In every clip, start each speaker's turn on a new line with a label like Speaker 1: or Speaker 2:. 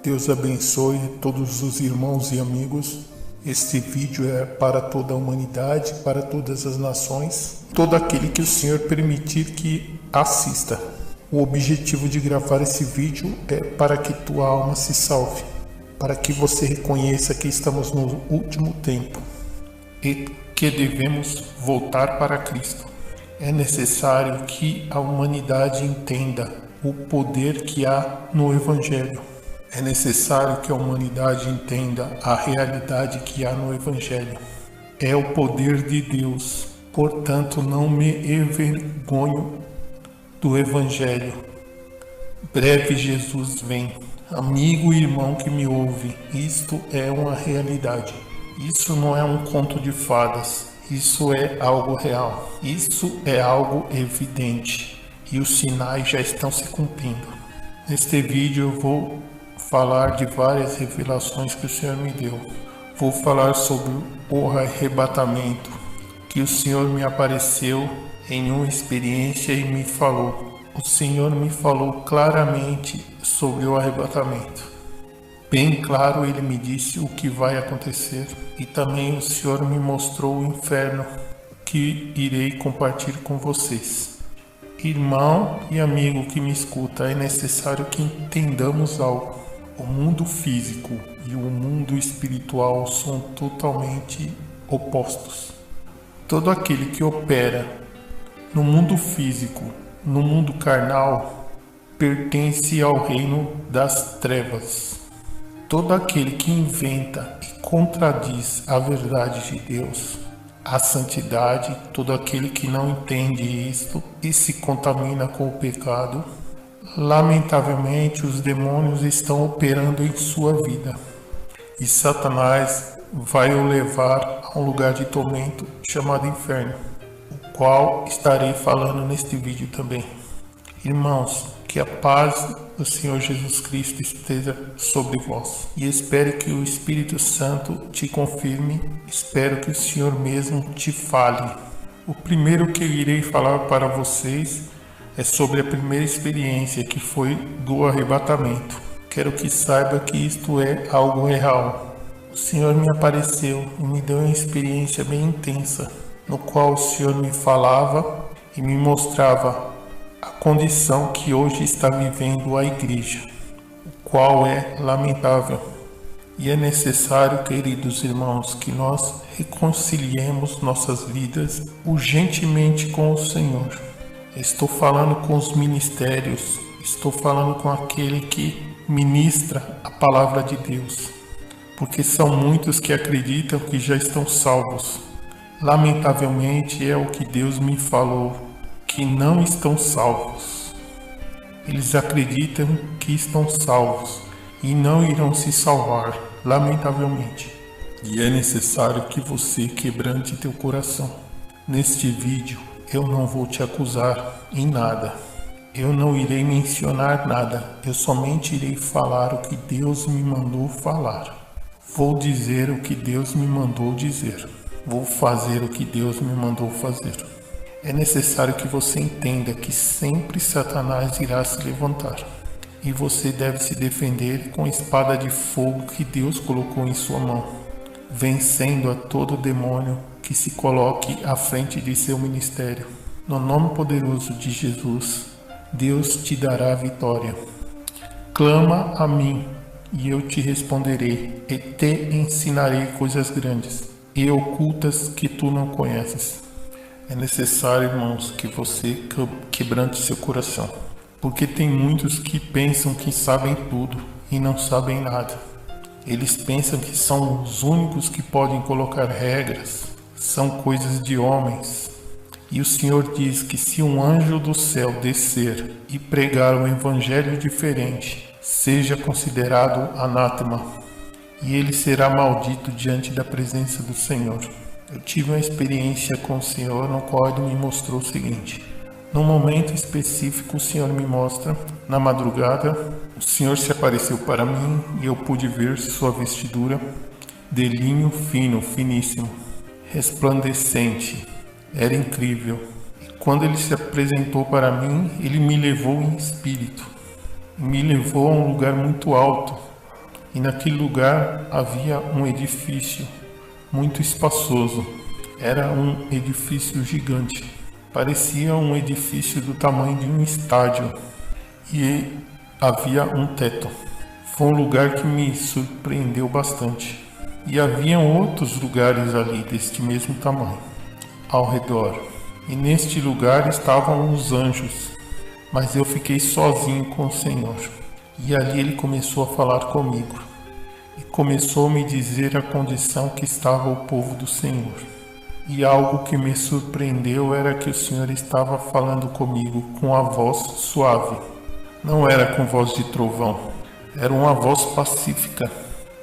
Speaker 1: Deus abençoe todos os irmãos e amigos. Este vídeo é para toda a humanidade, para todas as nações, todo aquele que o Senhor permitir que assista. O objetivo de gravar esse vídeo é para que tua alma se salve, para que você reconheça que estamos no último tempo e que devemos voltar para Cristo. É necessário que a humanidade entenda o poder que há no Evangelho. É necessário que a humanidade entenda a realidade que há no Evangelho. É o poder de Deus, portanto não me envergonho do Evangelho. Breve Jesus vem. Amigo e irmão que me ouve, isto é uma realidade. Isso não é um conto de fadas. Isso é algo real. Isso é algo evidente. E os sinais já estão se cumprindo. Neste vídeo eu vou falar de várias revelações que o Senhor me deu. Vou falar sobre o arrebatamento, que o Senhor me apareceu em uma experiência e me falou. O Senhor me falou claramente sobre o arrebatamento. Bem claro, ele me disse o que vai acontecer, e também o Senhor me mostrou o inferno que irei compartilhar com vocês. Irmão e amigo que me escuta, é necessário que entendamos algo. O mundo físico e o mundo espiritual são totalmente opostos. Todo aquele que opera no mundo físico, no mundo carnal, pertence ao reino das trevas. Todo aquele que inventa e contradiz a verdade de Deus, a santidade, todo aquele que não entende isto e se contamina com o pecado, lamentavelmente os demônios estão operando em sua vida. E Satanás vai o levar a um lugar de tormento chamado inferno, o qual estarei falando neste vídeo também. Irmãos, que a paz do Senhor Jesus Cristo esteja sobre vós. E espero que o Espírito Santo te confirme, espero que o Senhor mesmo te fale. O primeiro que eu irei falar para vocês é sobre a primeira experiência, que foi do arrebatamento. Quero que saiba que isto é algo real. O Senhor me apareceu e me deu uma experiência bem intensa, no qual o Senhor me falava e me mostrava a condição que hoje está vivendo a igreja, o qual é lamentável. E é necessário, queridos irmãos, que nós reconciliemos nossas vidas urgentemente com o Senhor. Estou falando com os ministérios, estou falando com aquele que ministra a palavra de Deus, porque são muitos que acreditam que já estão salvos. Lamentavelmente é o que Deus me falou, que não estão salvos. Eles acreditam que estão salvos e não irão se salvar, lamentavelmente. E é necessário que você quebrante teu coração. Neste vídeo eu não vou te acusar em nada. Eu não irei mencionar nada. Eu somente irei falar o que Deus me mandou falar. Vou dizer o que Deus me mandou dizer. Vou fazer o que Deus me mandou fazer. É necessário que você entenda que sempre Satanás irá se levantar. E você deve se defender com a espada de fogo que Deus colocou em sua mão, vencendo a todo demônio que se coloque à frente de seu ministério. No nome poderoso de Jesus, Deus te dará a vitória. Clama a mim, e eu te responderei, e te ensinarei coisas grandes e ocultas que tu não conheces. É necessário, irmãos, que você quebrante seu coração, porque tem muitos que pensam que sabem tudo e não sabem nada. Eles pensam que são os únicos que podem colocar regras, são coisas de homens. E o Senhor diz que se um anjo do céu descer e pregar um evangelho diferente, seja considerado anátema, e ele será maldito diante da presença do Senhor. Eu tive uma experiência com o Senhor, no qual ele me mostrou o seguinte. Num momento específico, o Senhor me mostra, na madrugada, o Senhor se apareceu para mim e eu pude ver sua vestidura de linho fino, finíssimo, resplandecente. Era incrível. E quando ele se apresentou para mim, ele me levou em espírito. Me levou a um lugar muito alto, E naquele lugar havia um edifício muito espaçoso. Era um edifício gigante. Parecia um edifício do tamanho de um estádio. E havia um teto. Foi um lugar que me surpreendeu bastante. E haviam outros lugares ali deste mesmo tamanho, ao redor. E neste lugar estavam os anjos. Mas eu fiquei sozinho com o Senhor. E ali ele começou a falar comigo. E começou a me dizer a condição que estava o povo do Senhor. E algo que me surpreendeu era que o Senhor estava falando comigo com a voz suave. Não era com voz de trovão. Era uma voz pacífica,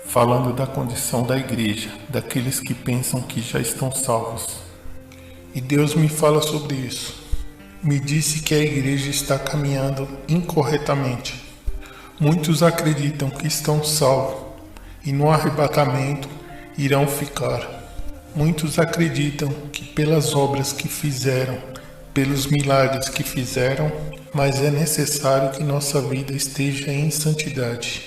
Speaker 1: falando da condição da igreja, daqueles que pensam que já estão salvos. E Deus me fala sobre isso. Me disse que a igreja está caminhando incorretamente. Muitos acreditam que estão salvos e no arrebatamento irão ficar. Muitos acreditam que pelas obras que fizeram, pelos milagres que fizeram, mas é necessário que nossa vida esteja em santidade,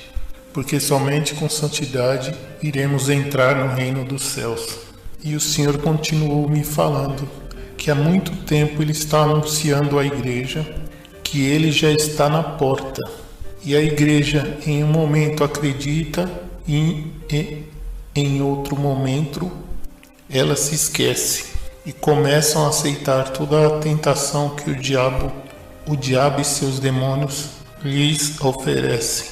Speaker 1: porque somente com santidade iremos entrar no reino dos céus. E o Senhor continuou me falando que há muito tempo Ele está anunciando à igreja que Ele já está na porta. E a igreja em um momento acredita e em outro momento ela se esquece e começam a aceitar toda a tentação que o diabo e seus demônios lhes oferecem.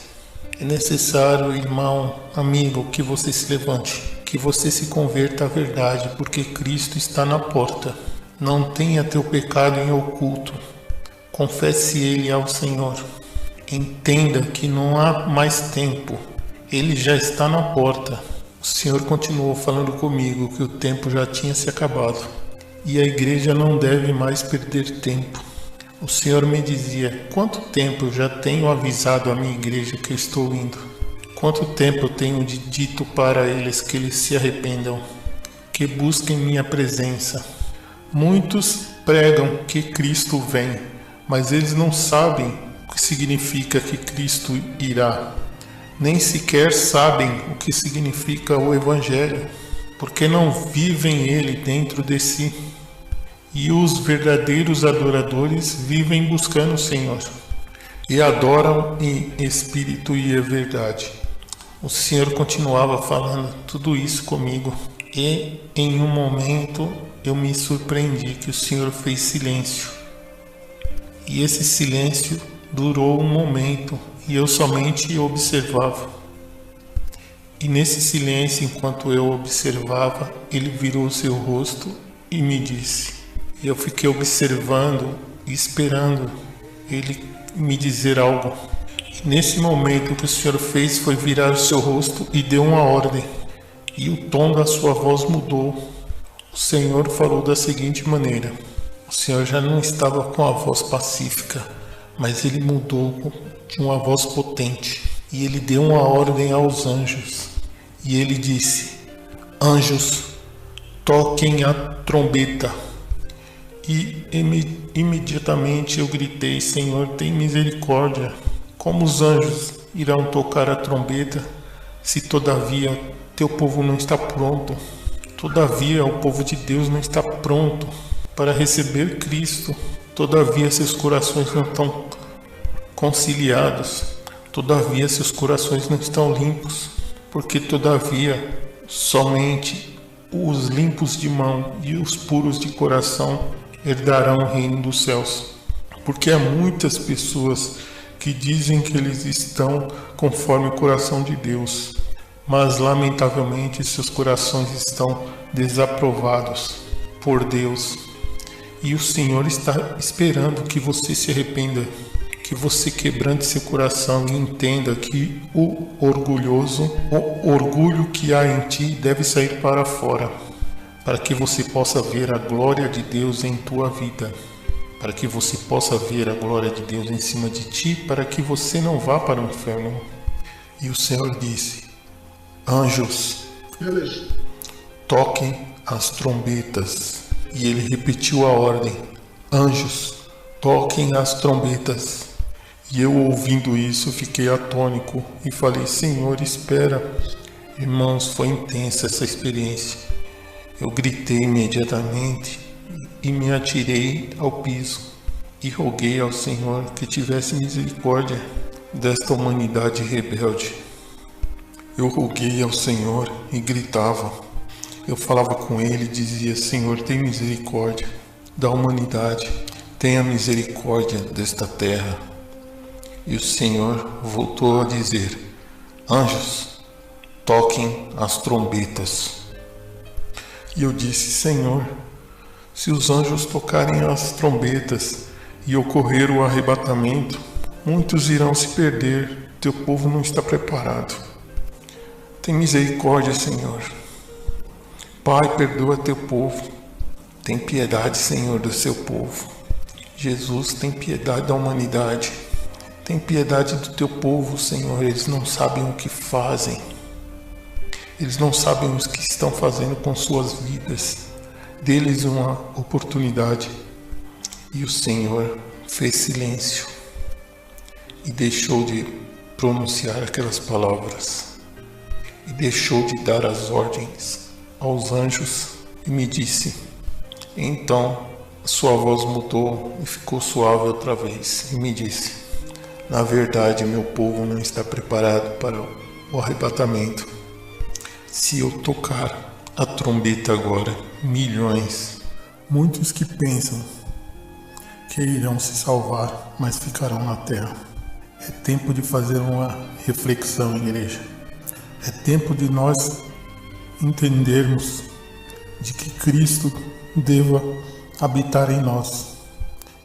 Speaker 1: É necessário, irmão, amigo, que você se levante, que você se converta à verdade, porque Cristo está na porta. Não tenha teu pecado em oculto. Confesse ele ao Senhor. Entenda que não há mais tempo. Ele já está na porta. O Senhor continuou falando comigo que o tempo já tinha se acabado. E a igreja não deve mais perder tempo. O Senhor me dizia: quanto tempo eu já tenho avisado a minha igreja que eu estou indo? Quanto tempo eu tenho dito para eles que eles se arrependam, que busquem minha presença? Muitos pregam que Cristo vem, mas eles não sabem o que significa que Cristo irá. Nem sequer sabem o que significa o Evangelho, porque não vivem ele dentro de si. E os verdadeiros adoradores vivem buscando o Senhor e adoram em espírito e em verdade. O Senhor continuava falando tudo isso comigo e em um momento eu me surpreendi que o Senhor fez silêncio. E esse silêncio durou um momento e eu somente observava. E nesse silêncio, enquanto eu observava, ele virou seu rosto e me disse. Eu fiquei observando e esperando ele me dizer algo. E nesse momento o que o Senhor fez foi virar o seu rosto e deu uma ordem. E o tom da sua voz mudou. O Senhor falou da seguinte maneira. O Senhor já não estava com a voz pacífica, mas ele mudou de uma voz potente. E ele deu uma ordem aos anjos. E ele disse: anjos, toquem a trombeta. E imediatamente eu gritei: Senhor, tem misericórdia. Como os anjos irão tocar a trombeta, se todavia teu povo não está pronto? Todavia o povo de Deus não está pronto para receber Cristo. Todavia seus corações não estão conciliados. Todavia seus corações não estão limpos. Porque todavia somente os limpos de mão e os puros de coração herdarão o reino dos céus. Porque há muitas pessoas que dizem que eles estão conforme o coração de Deus, mas lamentavelmente seus corações estão desaprovados por Deus. E o Senhor está esperando que você se arrependa, que você quebrante seu coração e entenda que o orgulho que há em ti deve sair para fora, para que você possa ver a glória de Deus em tua vida, para que você possa ver a glória de Deus em cima de ti, para que você não vá para o inferno. E o Senhor disse: anjos, toquem as trombetas. E ele repetiu a ordem: anjos, toquem as trombetas. E eu, ouvindo isso, fiquei atônico e falei: Senhor, espera. Irmãos, foi intensa essa experiência. Eu gritei imediatamente e me atirei ao piso e roguei ao Senhor que tivesse misericórdia desta humanidade rebelde. Eu roguei ao Senhor e gritava. Eu falava com ele e dizia: Senhor, tem misericórdia da humanidade, tenha misericórdia desta terra. E o Senhor voltou a dizer: anjos, toquem as trombetas. E eu disse: Senhor, se os anjos tocarem as trombetas e ocorrer o arrebatamento, muitos irão se perder, teu povo não está preparado. Tem misericórdia, Senhor. Pai, perdoa teu povo. Tem piedade, Senhor, do seu povo. Jesus, tem piedade da humanidade. Tem piedade do teu povo, Senhor. Eles não sabem o que fazem. Eles não sabem o que estão fazendo com suas vidas. Dê-lhes uma oportunidade. E o Senhor fez silêncio e deixou de pronunciar aquelas palavras. E deixou de dar as ordens aos anjos e me disse. Então sua voz mudou e ficou suave outra vez e me disse: na verdade, meu povo não está preparado para o arrebatamento. Se eu tocar a trombeta agora, muitos que pensam que irão se salvar, mas ficarão na terra. É tempo de fazer uma reflexão, igreja. É tempo de nós entendermos de que Cristo deva habitar em nós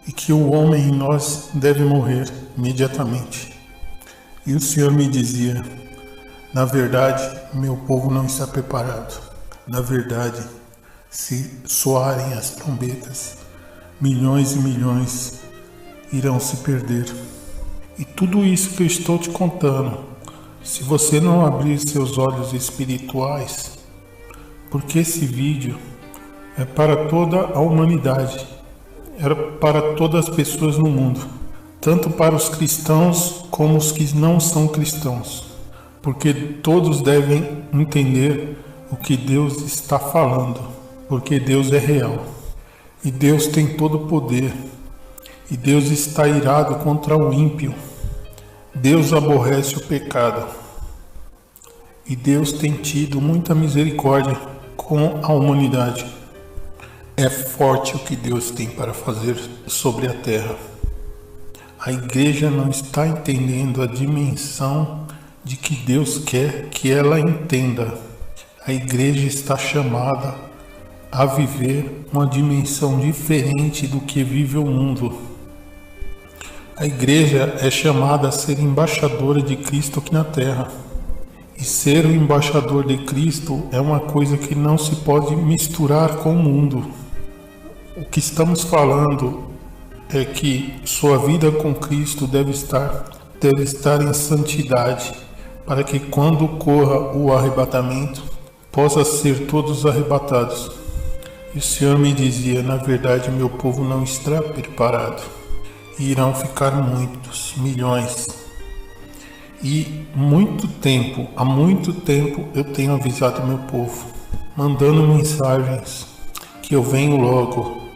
Speaker 1: e que o homem em nós deve morrer imediatamente. E o Senhor me dizia: na verdade, meu povo não está preparado. Na verdade, se soarem as trombetas, milhões e milhões irão se perder. E tudo isso que eu estou te contando, se você não abrir seus olhos espirituais, porque esse vídeo é para toda a humanidade, é para todas as pessoas no mundo, tanto para os cristãos como os que não são cristãos, porque todos devem entender o que Deus está falando, porque Deus é real, e Deus tem todo o poder, e Deus está irado contra o ímpio. Deus aborrece o pecado, e Deus tem tido muita misericórdia com a humanidade. É forte o que Deus tem para fazer sobre a terra. A igreja não está entendendo a dimensão de que Deus quer que ela entenda. A igreja está chamada a viver uma dimensão diferente do que vive o mundo. A igreja é chamada a ser embaixadora de Cristo aqui na terra. E ser o embaixador de Cristo é uma coisa que não se pode misturar com o mundo. O que estamos falando é que sua vida com Cristo deve estar em santidade, para que quando ocorra o arrebatamento, possa ser todos arrebatados. E o Senhor me dizia: na verdade, meu povo não está preparado. E irão ficar muitos, milhões. E há muito tempo eu tenho avisado meu povo, mandando mensagens que eu venho logo.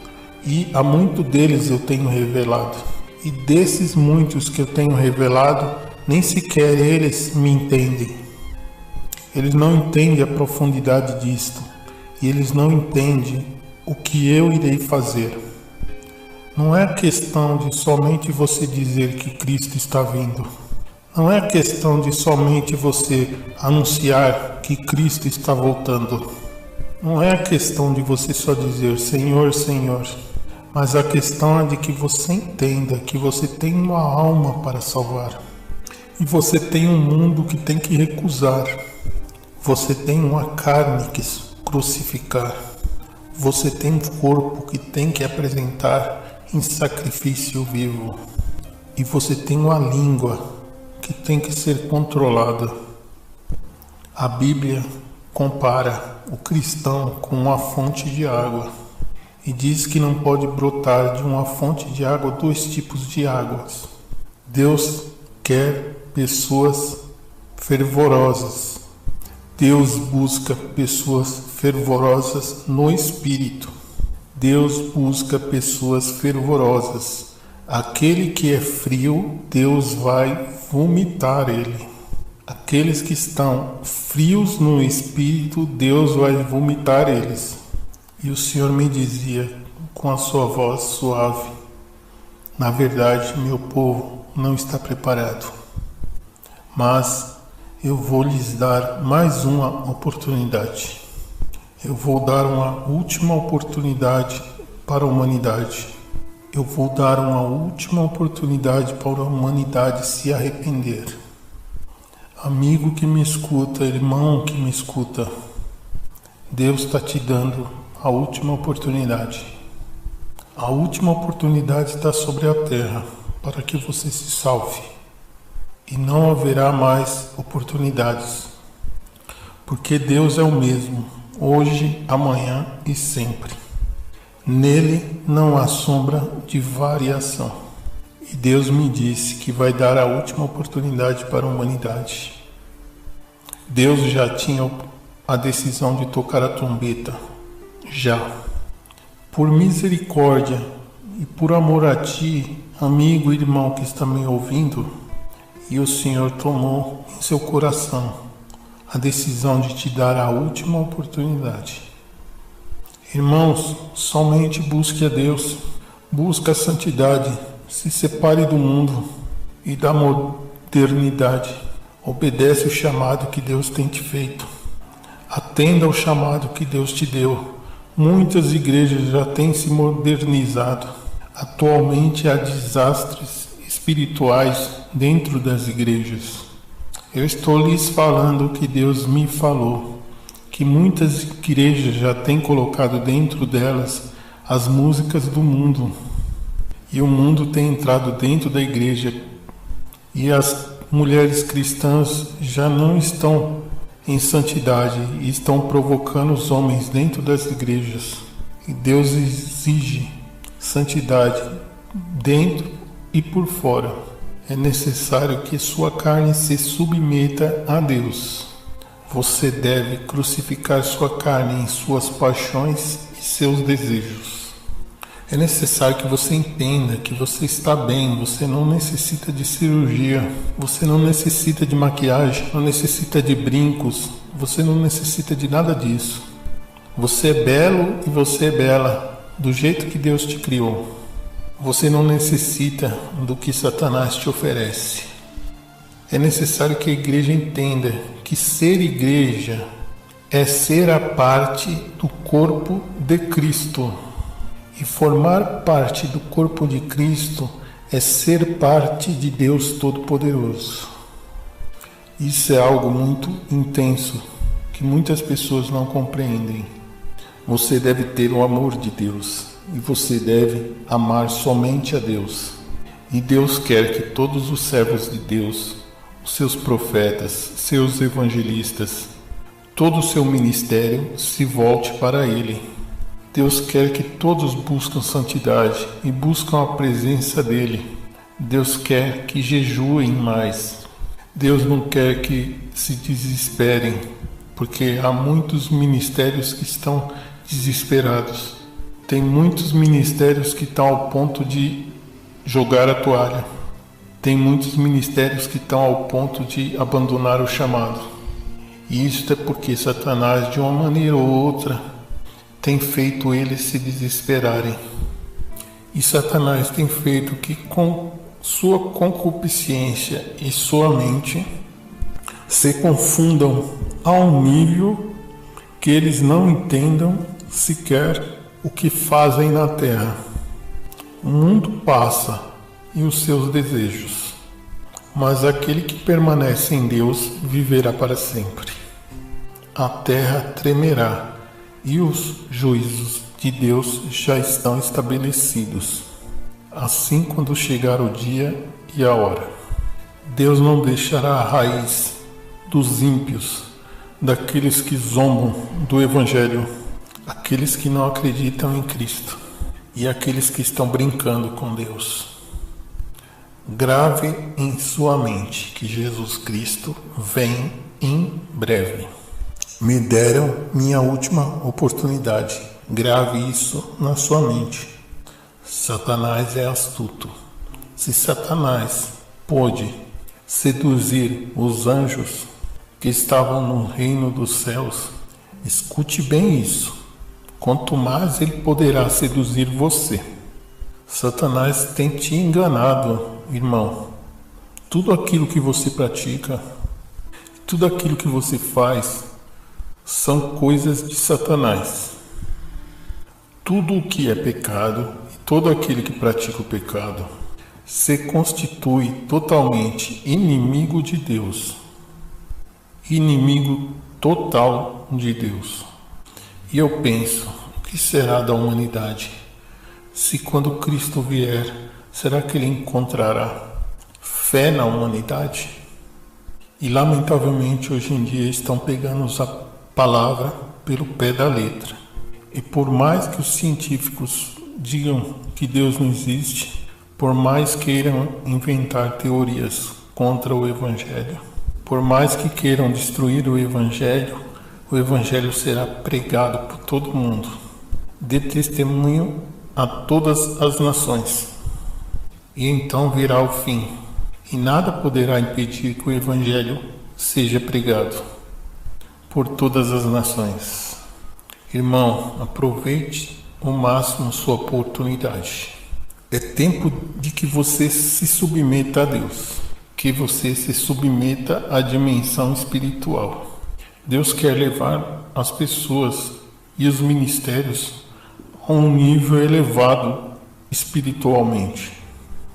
Speaker 1: E a muito deles eu tenho revelado. E desses muitos que eu tenho revelado, nem sequer eles me entendem. Eles não entendem a profundidade disto. E eles não entendem o que eu irei fazer. Não é questão de somente você dizer que Cristo está vindo. Não é questão de somente você anunciar que Cristo está voltando. Não é questão de você só dizer Senhor, Senhor. Mas a questão é de que você entenda que você tem uma alma para salvar. E você tem um mundo que tem que recusar. Você tem uma carne que crucificar. Você tem um corpo que tem que apresentar em sacrifício vivo. E você tem uma língua que tem que ser controlada. A Bíblia compara o cristão com uma fonte de água e diz que não pode brotar de uma fonte de água dois tipos de águas. Deus quer pessoas fervorosas. Deus busca pessoas fervorosas no espírito. Deus busca pessoas fervorosas. Aquele que é frio, Deus vai vomitar ele. Aqueles que estão frios no espírito, Deus vai vomitar eles. E o Senhor me dizia com a sua voz suave: na verdade, meu povo não está preparado, mas eu vou lhes dar mais uma oportunidade. Eu vou dar uma última oportunidade para a humanidade. Eu vou dar uma última oportunidade para a humanidade se arrepender. Amigo que me escuta, irmão que me escuta, Deus está te dando a última oportunidade. A última oportunidade está sobre a terra para que você se salve. E não haverá mais oportunidades, porque Deus é o mesmo, hoje, amanhã e sempre. Nele não há sombra de variação. E Deus me disse que vai dar a última oportunidade para a humanidade. Deus já tinha a decisão de tocar a trombeta, já. Por misericórdia e por amor a ti, amigo e irmão que está me ouvindo, e o Senhor tomou em seu coração a decisão de te dar a última oportunidade. Irmãos, somente busque a Deus, busque a santidade, se separe do mundo e da modernidade. Obedece o chamado que Deus tem te feito. Atenda ao chamado que Deus te deu. Muitas igrejas já têm se modernizado. Atualmente há desastres espirituais dentro das igrejas. Eu estou lhes falando o que Deus me falou, que muitas igrejas já têm colocado dentro delas as músicas do mundo, e o mundo tem entrado dentro da igreja, e as mulheres cristãs já não estão em santidade e estão provocando os homens dentro das igrejas. E Deus exige santidade dentro e por fora. É necessário que sua carne se submeta a Deus. Você deve crucificar sua carne em suas paixões e seus desejos. É necessário que você entenda que você está bem, você não necessita de cirurgia, você não necessita de maquiagem, não necessita de brincos, você não necessita de nada disso. Você é belo e você é bela, do jeito que Deus te criou. Você não necessita do que Satanás te oferece. É necessário que a igreja entenda que ser igreja é ser a parte do corpo de Cristo. E formar parte do corpo de Cristo é ser parte de Deus Todo-Poderoso. Isso é algo muito intenso, que muitas pessoas não compreendem. Você deve ter o amor de Deus, e você deve amar somente a Deus. E Deus quer que todos os servos de Deus, os seus profetas, seus evangelistas, todo o seu ministério se volte para Ele. Deus quer que todos buscam santidade e buscam a presença dEle. Deus quer que jejuem mais. Deus não quer que se desesperem, porque há muitos ministérios que estão desesperados. Tem muitos ministérios que estão ao ponto de jogar a toalha. Tem muitos ministérios que estão ao ponto de abandonar o chamado. E isso é porque Satanás, de uma maneira ou outra, tem feito eles se desesperarem. E Satanás tem feito que com sua concupiscência e sua mente se confundam ao nível que eles não entendam sequer o que fazem na terra. O mundo passa e os seus desejos, mas aquele que permanece em Deus viverá para sempre. A terra tremerá e os juízos de Deus já estão estabelecidos. Assim, quando chegar o dia e a hora, Deus não deixará a raiz dos ímpios, daqueles que zombam do Evangelho, aqueles que não acreditam em Cristo e aqueles que estão brincando com Deus. Grave em sua mente que Jesus Cristo vem em breve. Me deram minha última oportunidade. Grave isso na sua mente. Satanás é astuto. Se Satanás pôde seduzir os anjos que estavam no reino dos céus, escute bem isso. Quanto mais ele poderá seduzir você. Satanás tem te enganado, irmão. Tudo aquilo que você pratica, tudo aquilo que você faz, são coisas de Satanás. Tudo o que é pecado, e todo aquele que pratica o pecado, se constitui totalmente inimigo de Deus. Inimigo total de Deus. E eu penso, o que será da humanidade? Se quando Cristo vier, será que ele encontrará fé na humanidade? E lamentavelmente hoje em dia estão pegando a palavra pelo pé da letra. E por mais que os científicos digam que Deus não existe, por mais queiram inventar teorias contra o Evangelho, por mais que queiram destruir o Evangelho será pregado por todo mundo. Dê testemunho a todas as nações. E então virá o fim. E nada poderá impedir que o Evangelho seja pregado por todas as nações. Irmão, aproveite ao máximo sua oportunidade. É tempo de que você se submeta a Deus. Que você se submeta à dimensão espiritual. Deus quer levar as pessoas e os ministérios a um nível elevado espiritualmente.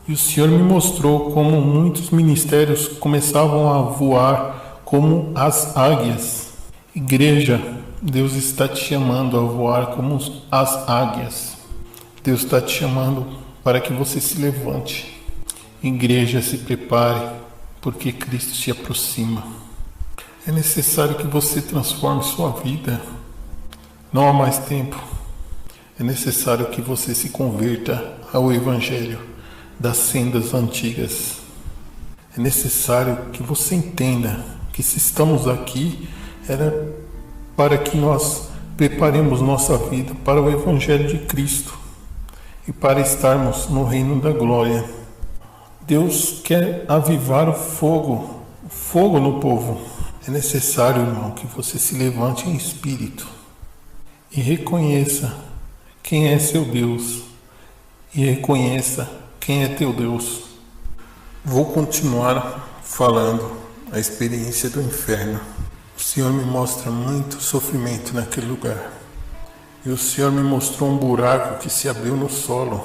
Speaker 1: E o Senhor me mostrou como muitos ministérios começavam a voar como as águias. Igreja, Deus está te chamando a voar como as águias. Deus está te chamando para que você se levante. Igreja, se prepare, porque Cristo se aproxima. É necessário que você transforme sua vida. Não há mais tempo. É necessário que você se converta ao Evangelho das sendas antigas. É necessário que você entenda que se estamos aqui, era para que nós preparemos nossa vida para o Evangelho de Cristo e para estarmos no reino da glória. Deus quer avivar o fogo no povo. É necessário, irmão, que você se levante em espírito e reconheça quem é seu Deus e reconheça quem é teu Deus. Vou continuar falando a experiência do inferno. O Senhor me mostra muito sofrimento naquele lugar. E o Senhor me mostrou um buraco que se abriu no solo.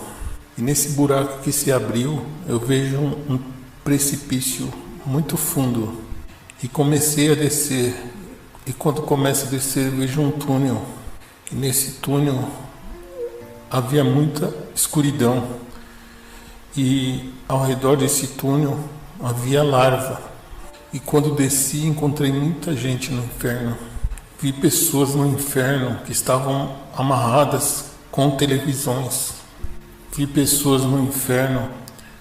Speaker 1: E nesse buraco que se abriu, eu vejo um precipício muito fundo. E comecei a descer. E quando começo a descer, eu vejo um túnel. E nesse túnel havia muita escuridão. E ao redor desse túnel havia larva. E quando desci, encontrei muita gente no inferno. Vi pessoas no inferno que estavam amarradas com televisões. Vi pessoas no inferno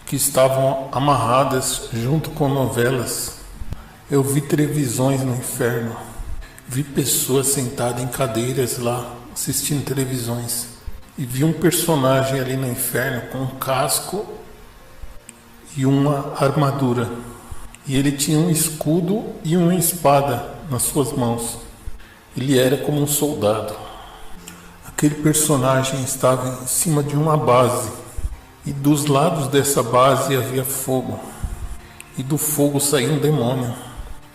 Speaker 1: que estavam amarradas junto com novelas. Eu vi televisões no inferno. Vi pessoas sentadas em cadeiras lá, assistindo televisões. E vi um personagem ali no inferno com um casco e uma armadura. E ele tinha um escudo e uma espada nas suas mãos. Ele era como um soldado. Aquele personagem estava em cima de uma base. E dos lados dessa base havia fogo. E do fogo saía um demônio.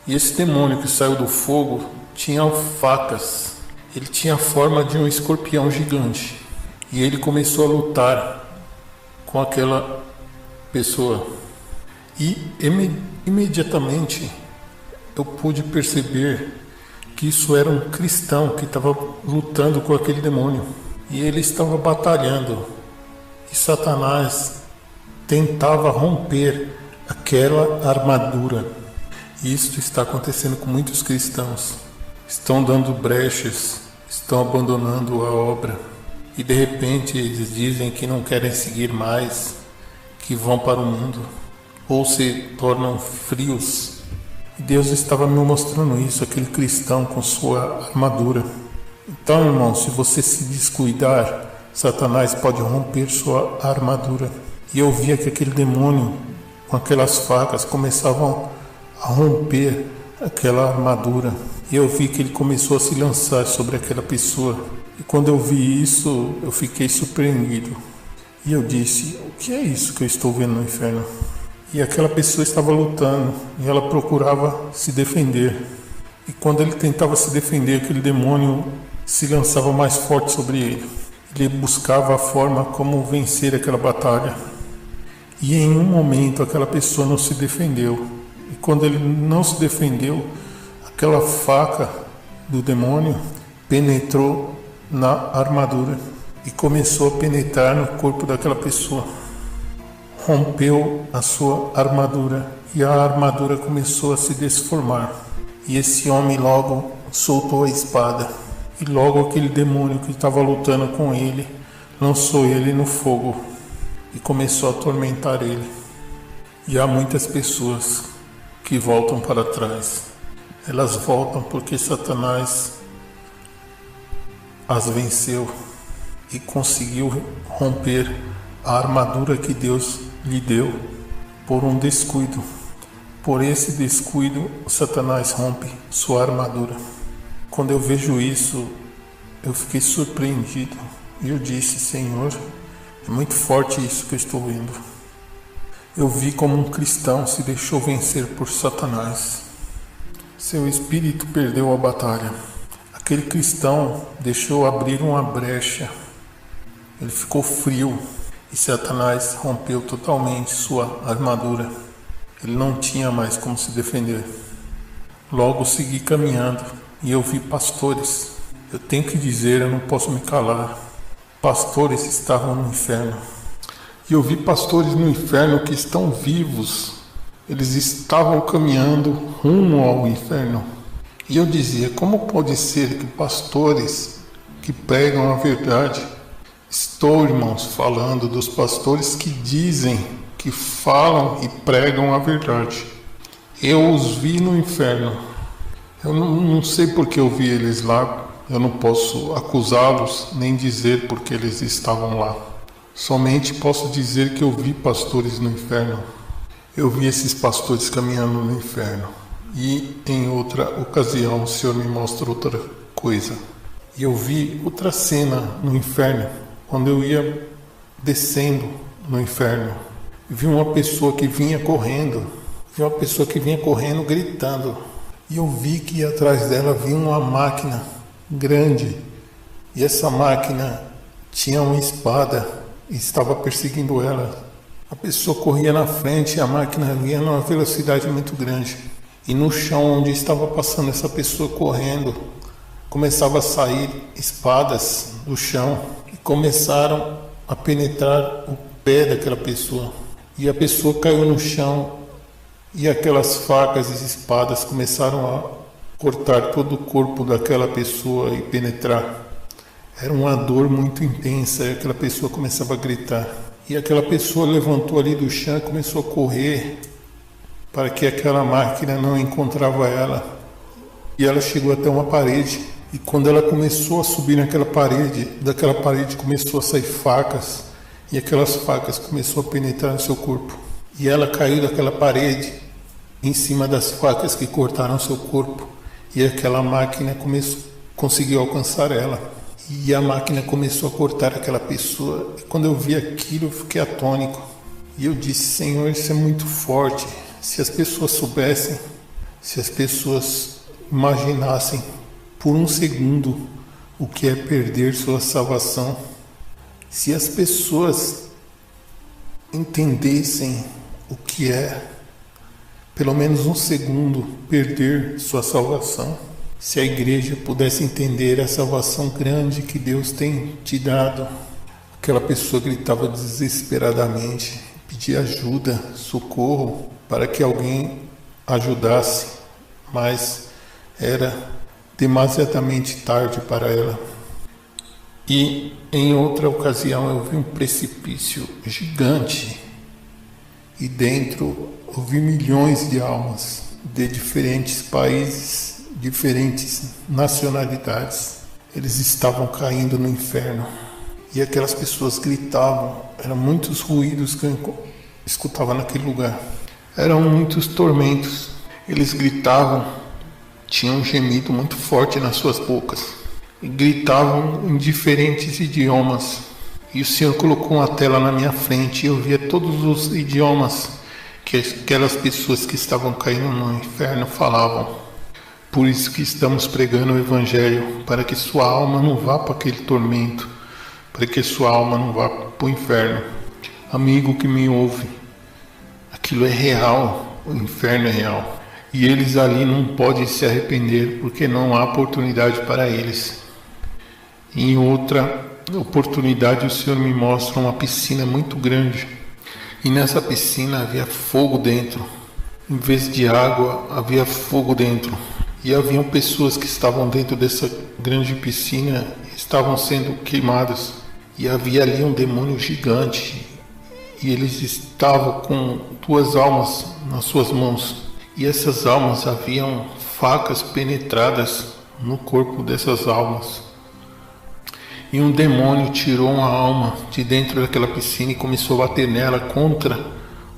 Speaker 1: E esse demônio que saiu do fogo tinha facas. Ele tinha a forma de um escorpião gigante. E ele começou a lutar com aquela pessoa. E imediatamente eu pude perceber que isso era um cristão que estava lutando com aquele demônio. E ele estava batalhando. E Satanás tentava romper aquela armadura. E isso está acontecendo com muitos cristãos. Estão dando brechas, estão abandonando a obra. E de repente eles dizem que não querem seguir mais, que vão para o mundo. ou se tornam frios. E Deus estava me mostrando isso, aquele cristão com sua armadura. Então, irmão, se você se descuidar, Satanás pode romper sua armadura. E eu via que aquele demônio, com aquelas facas, começavam a romper aquela armadura. E eu vi que ele começou a se lançar sobre aquela pessoa. E quando eu vi isso, eu fiquei surpreendido. E eu disse, o que é isso que eu estou vendo no inferno? E aquela pessoa estava lutando e ela procurava se defender. E quando ele tentava se defender, aquele demônio se lançava mais forte sobre ele. Ele buscava a forma como vencer aquela batalha. E em um momento aquela pessoa não se defendeu. E quando ele não se defendeu, aquela faca do demônio penetrou na armadura e começou a penetrar no corpo daquela pessoa. Rompeu a sua armadura e a armadura começou a se desformar. E esse homem logo soltou a espada. E logo aquele demônio que estava lutando com ele lançou ele no fogo e começou a atormentar ele. E há muitas pessoas que voltam para trás. Elas voltam porque Satanás as venceu e conseguiu romper a armadura que Deus lhe deu por um descuido. Por esse descuido, Satanás rompe sua armadura. Quando eu vejo isso, eu fiquei surpreendido. E eu disse, Senhor, é muito forte isso que eu estou vendo. Eu vi como um cristão se deixou vencer por Satanás. Seu espírito perdeu a batalha. Aquele cristão deixou abrir uma brecha. Ele ficou frio e Satanás rompeu totalmente sua armadura. Ele não tinha mais como se defender. Logo segui caminhando e eu vi pastores. Eu tenho que dizer, eu não posso me calar. Pastores estavam no inferno. E eu vi pastores no inferno que estão vivos. Eles estavam caminhando rumo ao inferno. E eu dizia, como pode ser que pastores que pregam a verdade... Estou, irmãos, falando dos pastores que dizem, que falam e pregam a verdade. Eu os vi no inferno. Eu não sei porque eu vi eles lá. Eu não posso acusá-los, nem dizer porque eles estavam lá. Somente posso dizer que eu vi pastores no inferno. Eu vi esses pastores caminhando no inferno. E em outra ocasião o Senhor me mostra outra coisa. E eu vi outra cena no inferno. Quando eu ia descendo no inferno, vi uma pessoa que vinha correndo, gritando. E eu vi que atrás dela vinha uma máquina grande. E essa máquina tinha uma espada e estava perseguindo ela. A pessoa corria na frente e a máquina vinha numa velocidade muito grande. E no chão onde estava passando essa pessoa correndo, começava a sair espadas do chão. Começaram a penetrar o pé daquela pessoa. E a pessoa caiu no chão e aquelas facas e espadas começaram a cortar todo o corpo daquela pessoa e penetrar. Era uma dor muito intensa e aquela pessoa começava a gritar. E aquela pessoa levantou ali do chão e começou a correr para que aquela máquina não encontrava ela. E ela chegou até uma parede. E quando ela começou a subir naquela parede, daquela parede começou a sair facas, e aquelas facas começaram a penetrar no seu corpo. E ela caiu daquela parede, em cima das facas que cortaram seu corpo, e aquela máquina conseguiu alcançar ela. E a máquina começou a cortar aquela pessoa, e quando eu vi aquilo eu fiquei atônico. E eu disse, Senhor, isso é muito forte. Se as pessoas soubessem, se as pessoas imaginassem, por um segundo, o que é perder sua salvação. Se as pessoas entendessem o que é, pelo menos um segundo, perder sua salvação. Se a igreja pudesse entender a salvação grande que Deus tem te dado. Aquela pessoa gritava desesperadamente, pedia ajuda, socorro, para que alguém ajudasse, mas era demasiadamente tarde para ela. E em outra ocasião eu vi um precipício gigante E dentro eu vi milhões de almas de diferentes países, diferentes nacionalidades. Eles estavam caindo no inferno. E aquelas pessoas gritavam. Eram muitos ruídos que eu escutava naquele lugar. Eram muitos tormentos. Eles gritavam, tinham um gemido muito forte nas suas bocas. E gritavam em diferentes idiomas. E o Senhor colocou uma tela na minha frente e eu via todos os idiomas que aquelas pessoas que estavam caindo no inferno falavam. Por isso que estamos pregando o Evangelho, para que sua alma não vá para aquele tormento, para que sua alma não vá para o inferno. Amigo que me ouve, aquilo é real, o inferno é real. E eles ali não podem se arrepender, porque não há oportunidade para eles. Em outra oportunidade, o Senhor me mostra uma piscina muito grande. E nessa piscina havia fogo dentro. Em vez de água, havia fogo dentro. E haviam pessoas que estavam dentro dessa grande piscina, estavam sendo queimadas. E havia ali um demônio gigante. E eles estavam com 2 almas nas suas mãos. E essas almas haviam facas penetradas no corpo dessas almas. E um demônio tirou uma alma de dentro daquela piscina e começou a bater nela contra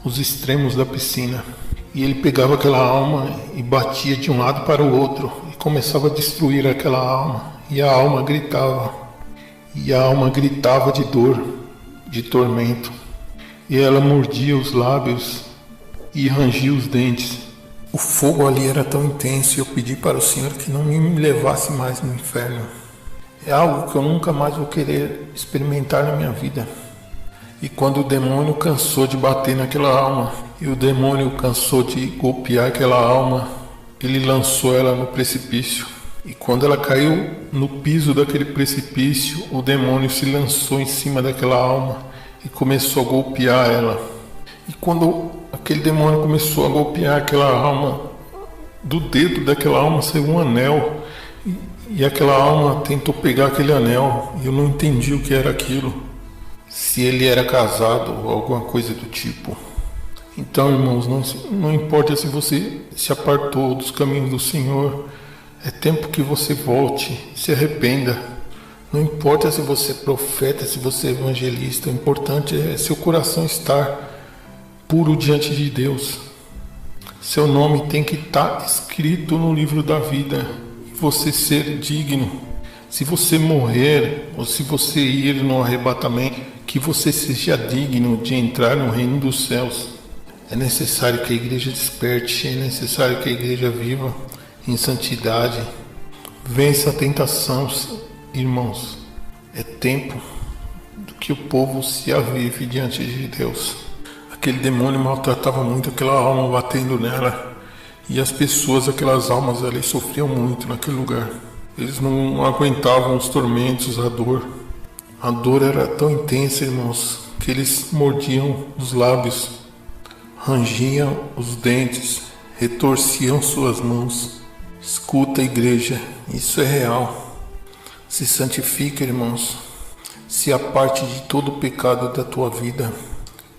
Speaker 1: os extremos da piscina. E ele pegava aquela alma e batia de um lado para o outro e começava a destruir aquela alma. E a alma gritava. E a alma gritava de dor, de tormento. E ela mordia os lábios e rangia os dentes. O fogo ali era tão intenso e eu pedi para o Senhor que não me levasse mais no inferno. É algo que eu nunca mais vou querer experimentar na minha vida. E quando o demônio cansou de bater naquela alma, e o demônio cansou de golpear aquela alma, ele lançou ela no precipício. E quando ela caiu no piso daquele precipício, o demônio se lançou em cima daquela alma e começou a golpear ela. E quando aquele demônio começou a golpear aquela alma, do dedo daquela alma saiu um anel. E aquela alma tentou pegar aquele anel e eu não entendi o que era aquilo. Se ele era casado ou alguma coisa do tipo. Então, irmãos, não importa se você se apartou dos caminhos do Senhor, é tempo que você volte, se arrependa. Não importa se você é profeta, se você é evangelista, o importante é seu coração estar puro diante de Deus. Seu nome tem que estar escrito no livro da vida, e você ser digno. Se você morrer, ou se você ir no arrebatamento, que você seja digno de entrar no reino dos céus. É necessário que a igreja desperte, é necessário que a igreja viva em santidade. Vença a tentação, irmãos. É tempo que o povo se avive diante de Deus. Aquele demônio maltratava muito aquela alma, batendo nela. E as pessoas, aquelas almas ali, sofriam muito naquele lugar. Eles não aguentavam os tormentos, a dor. A dor era tão intensa, irmãos, que eles mordiam os lábios, rangiam os dentes, retorciam suas mãos. Escuta, igreja, isso é real. Se santifica, irmãos. Se aparte de todo o pecado da tua vida.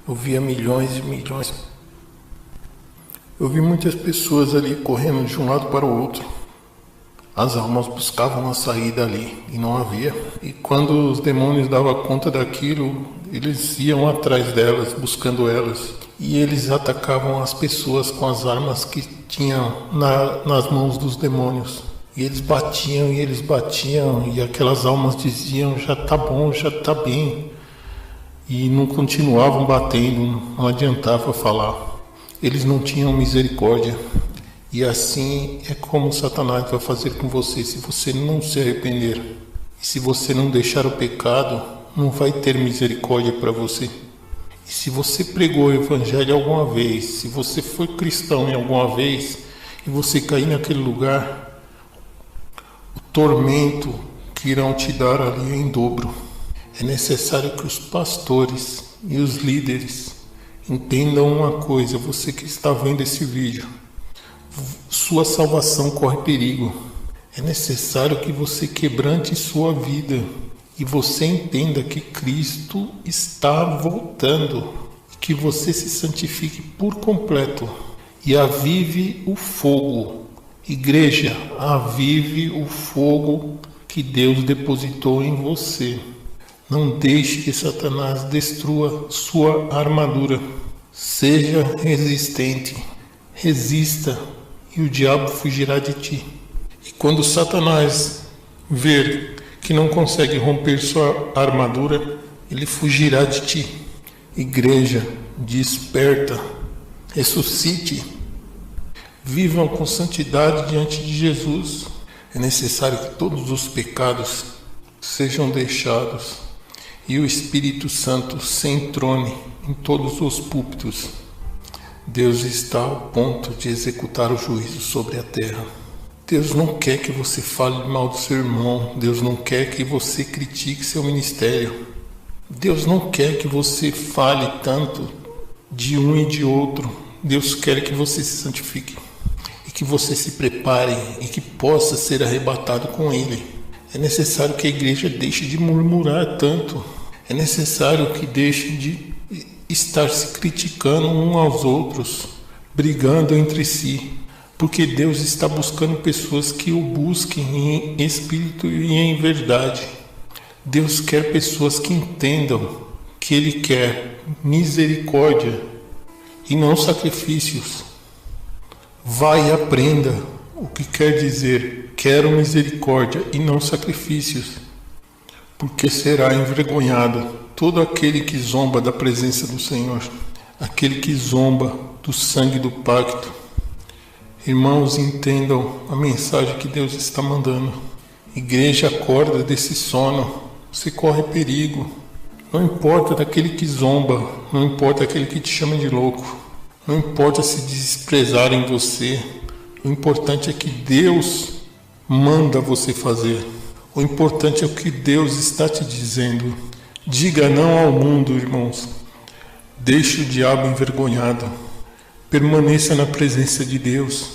Speaker 1: Eu via milhões e milhões. Eu vi muitas pessoas ali correndo de um lado para o outro. As almas buscavam uma saída ali e não havia. E quando os demônios davam conta daquilo, eles iam atrás delas, buscando elas. E eles atacavam as pessoas com as armas que tinham nas mãos dos demônios. E eles batiam, e aquelas almas diziam, já tá bom, já tá bem. E não continuavam batendo, não adiantava falar. Eles não tinham misericórdia. E assim é como Satanás vai fazer com você se você não se arrepender. E se você não deixar o pecado, não vai ter misericórdia para você. E se você pregou o evangelho alguma vez, se você foi cristão em alguma vez, e você cair naquele lugar, o tormento que irão te dar ali é em dobro. É necessário que os pastores e os líderes entendam uma coisa, você que está vendo esse vídeo. Sua salvação corre perigo. É necessário que você quebrante sua vida e você entenda que Cristo está voltando, que que você se santifique por completo e avive o fogo. Igreja, avive o fogo que Deus depositou em você. Não deixe que Satanás destrua sua armadura. Seja resistente, resista e o diabo fugirá de ti. E quando Satanás ver que não consegue romper sua armadura, ele fugirá de ti. Igreja, desperta, ressuscite, vivam com santidade diante de Jesus. É necessário que todos os pecados sejam deixados e o Espírito Santo se entrone em todos os púlpitos. Deus está ao ponto de executar o juízo sobre a terra. Deus não quer que você fale mal do seu irmão. Deus não quer que você critique seu ministério. Deus não quer que você fale tanto de um e de outro. Deus quer que você se santifique e que você se prepare e que possa ser arrebatado com Ele. É necessário que a igreja deixe de murmurar tanto. É necessário que deixe de estar se criticando uns aos outros, brigando entre si, porque Deus está buscando pessoas que o busquem em espírito e em verdade. Deus quer pessoas que entendam que Ele quer misericórdia e não sacrifícios. Vai e aprenda o que quer dizer quero misericórdia e não sacrifícios, porque será envergonhado todo aquele que zomba da presença do Senhor, aquele que zomba do sangue do pacto. Irmãos, entendam a mensagem que Deus está mandando. Igreja, acorda desse sono, você corre perigo. Não importa daquele que zomba, não importa aquele que te chama de louco, não importa se desprezarem você, o importante é que Deus manda você fazer. O importante é o que Deus está te dizendo. Diga não ao mundo, irmãos. Deixe o diabo envergonhado. Permaneça na presença de Deus.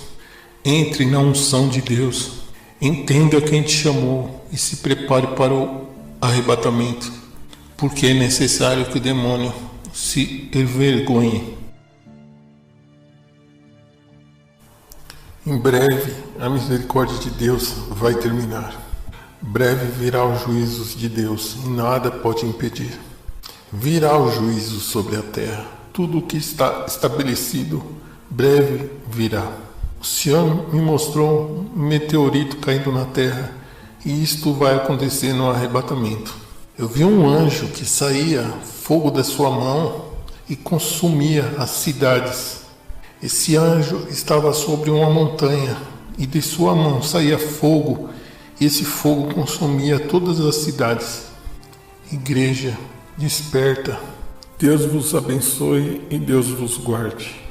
Speaker 1: Entre na unção de Deus. Entenda quem te chamou e se prepare para o arrebatamento, porque é necessário que o demônio se envergonhe. Em breve, a misericórdia de Deus vai terminar. Breve virá os juízos de Deus e nada pode impedir. Virá o juízo sobre a terra. Tudo o que está estabelecido, breve virá. O Senhor me mostrou um meteorito caindo na terra e isto vai acontecer no arrebatamento. Eu vi um anjo que saía fogo da sua mão e consumia as cidades. Esse anjo estava sobre uma montanha e de sua mão saía fogo e esse fogo consumia todas as cidades. Igreja, desperta. Deus vos abençoe e Deus vos guarde.